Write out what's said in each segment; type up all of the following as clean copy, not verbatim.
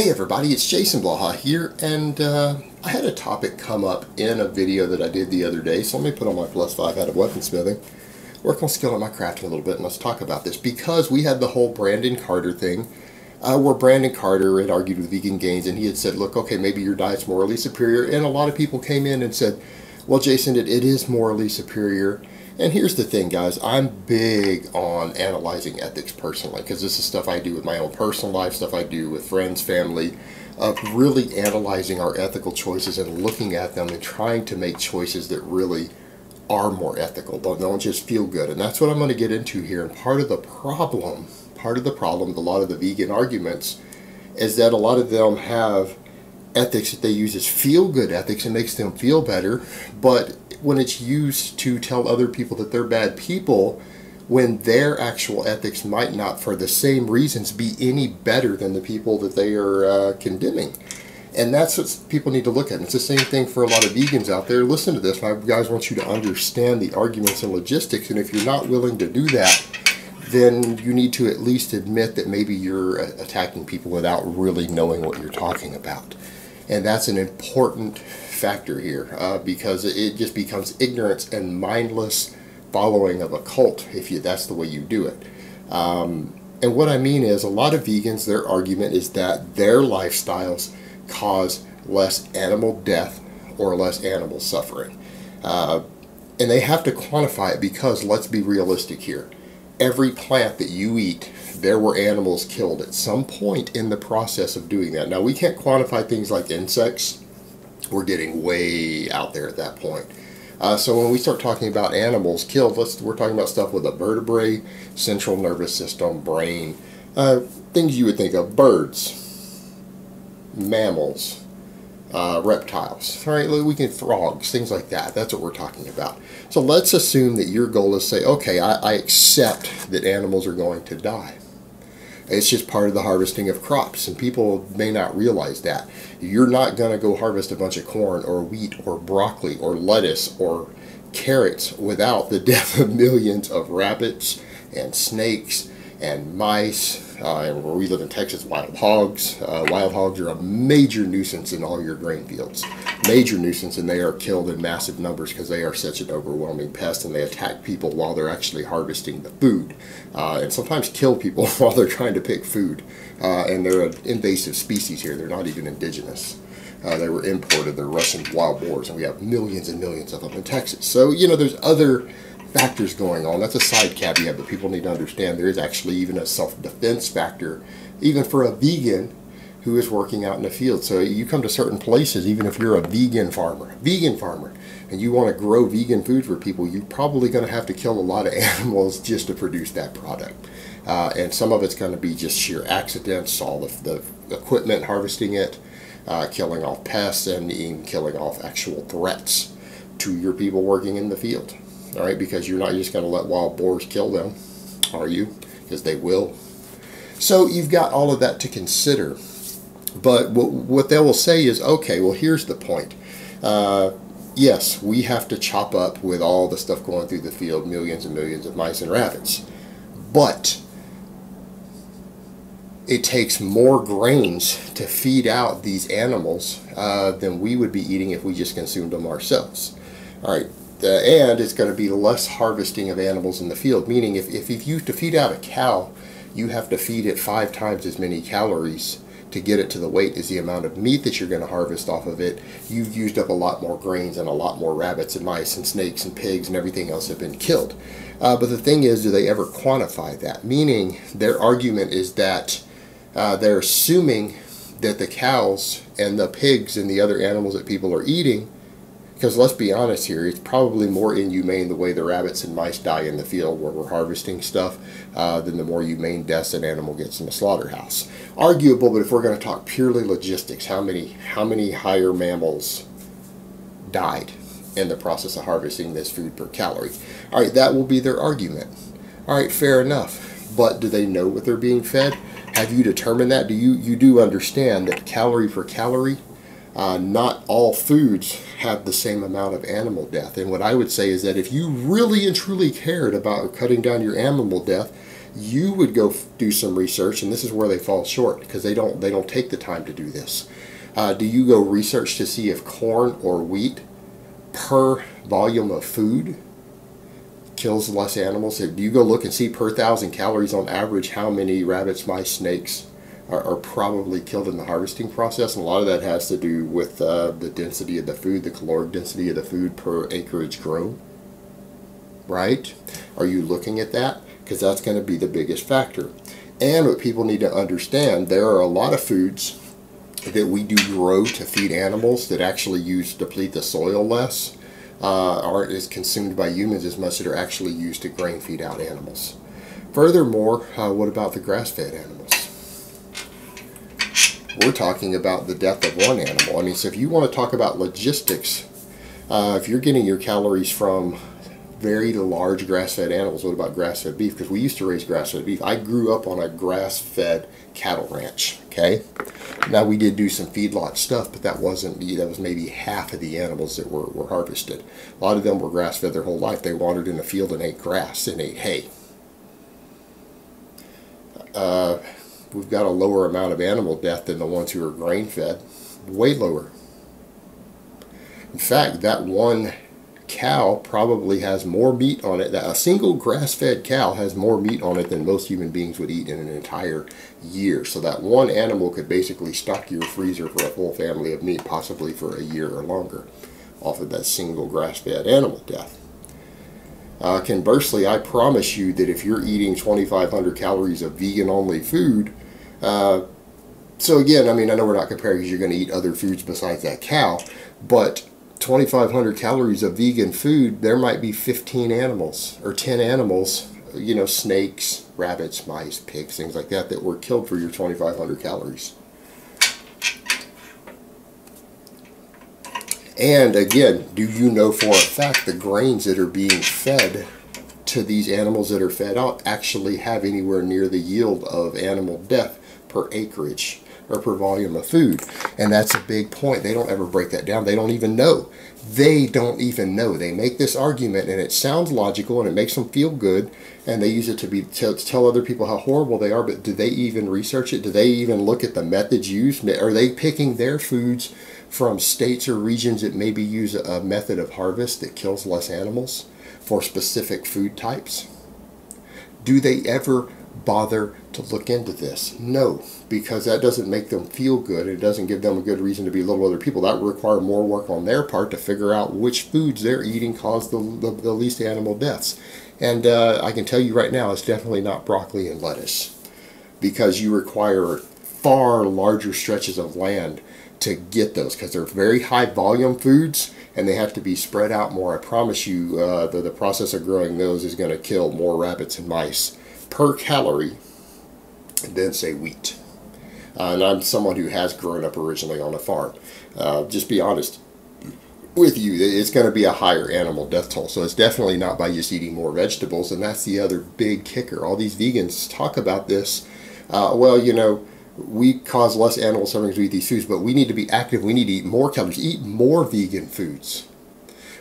Hey everybody, it's Jason Blaha here, and I had a topic come up in a video that I did the other day, so let me put on my +5 out of weaponsmithing, work on skilling my crafting a little bit, and let's talk about this, because we had the whole Brandon Carter thing, where Brandon Carter had argued with Vegan Gains, and he had said, look, okay, maybe your diet's morally superior, and a lot of people came in and said, well, Jason, it is morally superior. And here's the thing, guys, I'm big on analyzing ethics personally, because this is stuff I do with my own personal life, stuff I do with friends, family, of really analyzing our ethical choices and looking at them and trying to make choices that really are more ethical, don't just feel good. And that's what I'm going to get into here. And part of the problem with a lot of the vegan arguments is that a lot of them have ethics that they use as feel-good ethics and makes them feel better, but when it's used to tell other people that they're bad people, when their actual ethics might not, for the same reasons, be any better than the people that they are condemning. And that's what people need to look at. And it's the same thing for a lot of vegans out there. Listen to this. My guys want you to understand the arguments and logistics, and if you're not willing to do that, then you need to at least admit that maybe you're attacking people without really knowing what you're talking about. And that's an important factor here, because it just becomes ignorance and mindless following of a cult if that's the way you do it. And what I mean is, a lot of vegans, their argument is that their lifestyles cause less animal death or less animal suffering. And they have to quantify it because, let's be realistic here, every plant that you eat, there were animals killed at some point in the process of doing that. Now, we can't quantify things like insects. We're getting way out there at that point. So when we start talking about animals killed, we're talking about stuff with a vertebrae, central nervous system, brain, things you would think of: birds, mammals, reptiles, all right, we can frogs, things like that. That's what we're talking about. So let's assume that your goal is, say, okay, I accept that animals are going to die. It's just part of the harvesting of crops, and people may not realize that. You're not going to go harvest a bunch of corn or wheat or broccoli or lettuce or carrots without the death of millions of rabbits and snakes and mice, and where we live in Texas, wild hogs. Wild hogs are a major nuisance in all your grain fields. Major nuisance, and they are killed in massive numbers because they are such an overwhelming pest, and they attack people while they're actually harvesting the food, and sometimes kill people while they're trying to pick food. And they're an invasive species here. They're not even indigenous. They were imported. They're Russian wild boars, and we have millions and millions of them in Texas. So, you know, there's other factors going on. That's a side caveat, but people need to understand there is actually even a self-defense factor, even for a vegan who is working out in the field. So you come to certain places, even if you're a vegan farmer, and you want to grow vegan food for people, you're probably going to have to kill a lot of animals just to produce that product. And some of it's going to be just sheer accidents, all the equipment harvesting it, killing off pests, and even killing off actual threats to your people working in the field. All right, because you're not just going to let wild boars kill them, are you? Because they will. So you've got all of that to consider. But what they will say is, okay, well, here's the point. Yes, we have to chop up with all the stuff going through the field, millions and millions of mice and rabbits. But it takes more grains to feed out these animals than we would be eating if we just consumed them ourselves. All right. And it's going to be less harvesting of animals in the field, meaning if you to feed out a cow, you have to feed it 5 times as many calories to get it to the weight as the amount of meat that you're going to harvest off of it. You've used up a lot more grains, and a lot more rabbits and mice and snakes and pigs and everything else have been killed. But the thing is, do they ever quantify that? Meaning, their argument is that they're assuming that the cows and the pigs and the other animals that people are eating, because let's be honest here, it's probably more inhumane the way the rabbits and mice die in the field where we're harvesting stuff than the more humane deaths an animal gets in the slaughterhouse. Arguable, but if we're going to talk purely logistics, how many higher mammals died in the process of harvesting this food per calorie? All right, that will be their argument. All right, fair enough. But do they know what they're being fed? Have you determined that? You do understand that calorie per calorie, not all foods have the same amount of animal death. And what I would say is that if you really and truly cared about cutting down your animal death, You would go do some research, and this is where they fall short because they don't take the time to do this. Do you go research to see if corn or wheat per volume of food kills less animals? Do you go look and see per 1,000 calories on average how many rabbits, mice, snakes are probably killed in the harvesting process? And a lot of that has to do with the density of the food, the caloric density of the food per acreage grown, right? Are you looking at that? Because that's going to be the biggest factor. And what people need to understand, there are a lot of foods that we do grow to feed animals that actually deplete the soil less, aren't as consumed by humans as much, that are actually used to grain feed out animals. Furthermore, what about the grass-fed animals? We're talking about the death of one animal. I mean, so if you want to talk about logistics, if you're getting your calories from very large grass-fed animals, what about grass-fed beef? Because we used to raise grass-fed beef. I grew up on a grass-fed cattle ranch, okay? Now, we did do some feedlot stuff, but that was maybe half of the animals that were harvested. A lot of them were grass-fed their whole life. They wandered in a field and ate grass and ate hay. We've got a lower amount of animal death than the ones who are grain-fed, way lower. In fact, that one cow probably has more meat on it. A single grass-fed cow has more meat on it than most human beings would eat in an entire year. So that one animal could basically stock your freezer for a full family of meat, possibly for a year or longer, off of that single grass-fed animal death. Conversely, I promise you that if you're eating 2,500 calories of vegan-only food, so again, I mean, I know we're not comparing because you're going to eat other foods besides that cow, but 2,500 calories of vegan food, there might be 15 animals or 10 animals, you know, snakes, rabbits, mice, pigs, things like that, that were killed for your 2,500 calories. And again, do you know for a fact the grains that are being fed to these animals that are fed out actually have anywhere near the yield of animal death per acreage or per volume of food? And that's a big point. They don't ever break that down. They don't even know. They don't even know. They make this argument and it sounds logical and it makes them feel good, and they use it to tell other people how horrible they are, but do they even research it? Do they even look at the methods used? Are they picking their foods from states or regions that maybe use a method of harvest that kills less animals for specific food types? Do they ever bother to look into this? No, because that doesn't make them feel good. It doesn't give them a good reason to belittle other people. That would require more work on their part to figure out which foods they're eating cause the least animal deaths. And I can tell you right now, it's definitely not broccoli and lettuce, because you require far larger stretches of land to get those, because they're very high volume foods and they have to be spread out more. I promise you the process of growing those is going to kill more rabbits and mice per calorie than, say, wheat. And I'm someone who has grown up originally on a farm. Just be honest with you, it's going to be a higher animal death toll. So it's definitely not by just eating more vegetables, and that's the other big kicker. All these vegans talk about this. Well, you know, we cause less animal suffering to eat these foods, but we need to be active. We need to eat more calories, eat more vegan foods.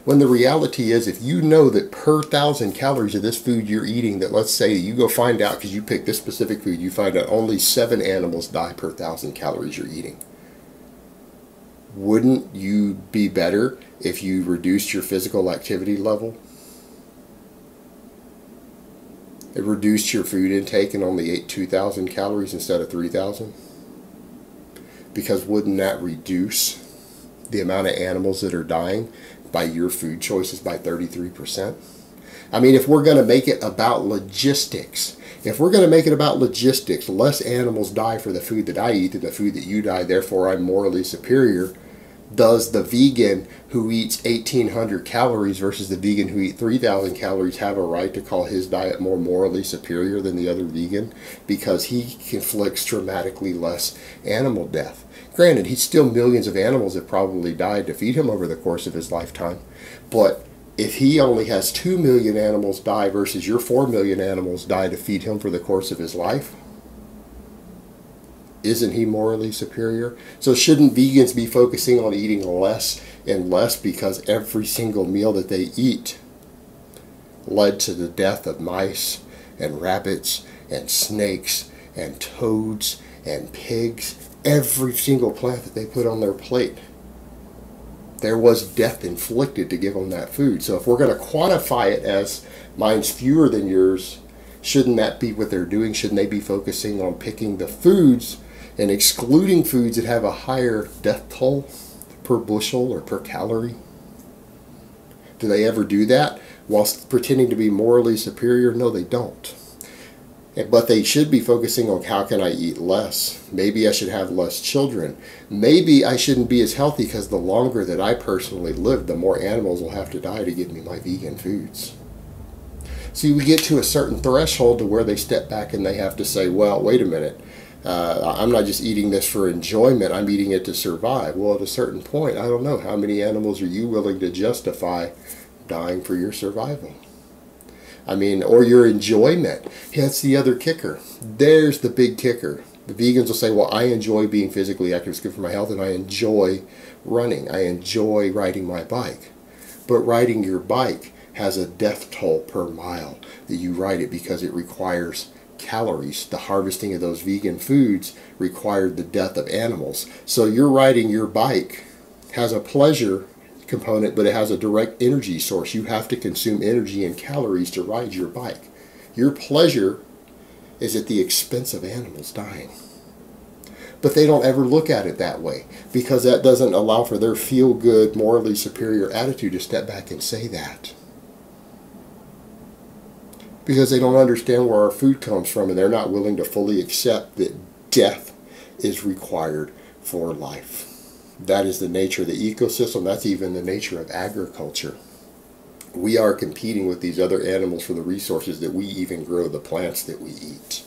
When the reality is, if you know that per 1,000 calories of this food you're eating, that let's say you go find out, because you pick this specific food, you find out only 7 animals die per 1,000 calories you're eating. Wouldn't you be better if you reduced your physical activity level? It reduced your food intake and only ate 2,000 calories instead of 3,000? Because wouldn't that reduce the amount of animals that are dying by your food choices by 33%? I mean, if we're going to make it about logistics, less animals die for the food that I eat than the food that you die, therefore I'm morally superior. Does the vegan who eats 1,800 calories versus the vegan who eats 3,000 calories have a right to call his diet more morally superior than the other vegan because he inflicts dramatically less animal death? Granted, he's still millions of animals that probably died to feed him over the course of his lifetime. But if he only has 2 million animals die versus your 4 million animals die to feed him for the course of his life, isn't he morally superior? So shouldn't vegans be focusing on eating less and less because every single meal that they eat led to the death of mice and rabbits and snakes and toads and pigs, every single plant that they put on their plate, there was death inflicted to give them that food. So if we're going to quantify it as mine's fewer than yours, shouldn't that be what they're doing? Shouldn't they be focusing on picking the foods and excluding foods that have a higher death toll per bushel or per calorie? Do they ever do that whilst pretending to be morally superior? No, they don't. But they should be focusing on, how can I eat less? Maybe I should have less children. Maybe I shouldn't be as healthy because the longer that I personally live, the more animals will have to die to give me my vegan foods. See, we get to a certain threshold to where they step back and they have to say, well, wait a minute. I'm not just eating this for enjoyment, I'm eating it to survive. Well, at a certain point, I don't know, how many animals are you willing to justify dying for your survival? I mean, or your enjoyment. That's the other kicker. There's the big kicker. The vegans will say, well, I enjoy being physically active, it's good for my health, and I enjoy running. I enjoy riding my bike. But riding your bike has a death toll per mile that you ride it, because it requires calories. The harvesting of those vegan foods required the death of animals. So you're riding your bike has a pleasure component, but it has a direct energy source. You have to consume energy and calories to ride your bike. Your pleasure is at the expense of animals dying. But they don't ever look at it that way, because that doesn't allow for their feel-good, morally superior attitude to step back and say that. Because they don't understand where our food comes from, and they're not willing to fully accept that death is required for life. That is the nature of the ecosystem. That's even the nature of agriculture. We are competing with these other animals for the resources that we even grow, the plants that we eat.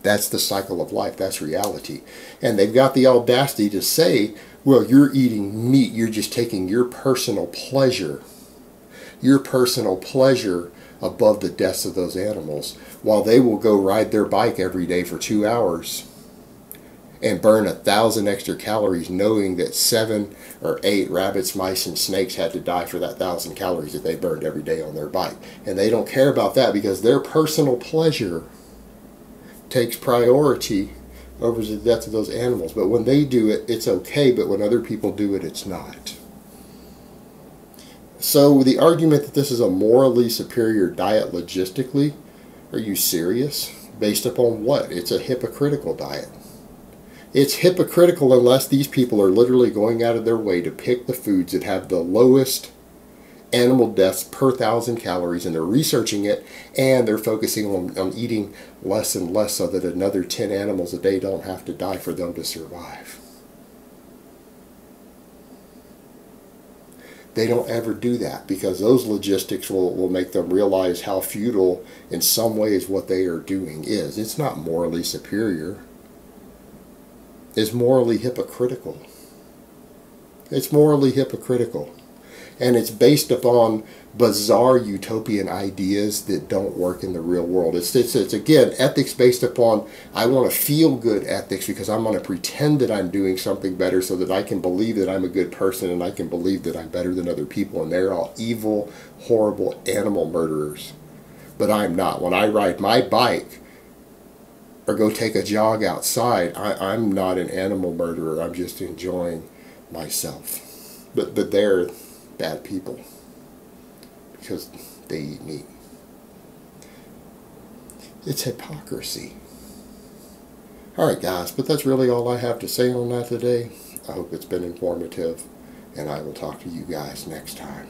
That's the cycle of life. That's reality. And they've got the audacity to say, well, you're eating meat. You're just taking your personal pleasure above the deaths of those animals, while they will go ride their bike every day for 2 hours and burn 1,000 extra calories, knowing that 7 or 8 rabbits, mice, and snakes had to die for that 1,000 calories that they burned every day on their bike. And they don't care about that, because their personal pleasure takes priority over the death of those animals. But when they do it, it's okay, but when other people do it, it's not. So the argument that this is a morally superior diet logistically, are you serious? Based upon what? It's a hypocritical diet. It's hypocritical unless these people are literally going out of their way to pick the foods that have the lowest animal deaths per 1,000 calories, and they're researching it, and they're focusing on eating less and less so that another 10 animals a day don't have to die for them to survive. They don't ever do that, because those logistics will make them realize how futile in some ways what they are doing is. It's not morally superior. It's morally hypocritical. It's morally hypocritical. And it's based upon bizarre utopian ideas that don't work in the real world. It's again, ethics based upon, I want to feel good ethics because I'm going to pretend that I'm doing something better so that I can believe that I'm a good person, and I can believe that I'm better than other people, and they're all evil, horrible animal murderers. But I'm not. When I ride my bike or go take a jog outside, I'm not an animal murderer. I'm just enjoying myself. But they're bad people because they eat meat. It's hypocrisy. Alright guys, but that's really all I have to say on that today. I hope it's been informative, and I will talk to you guys next time.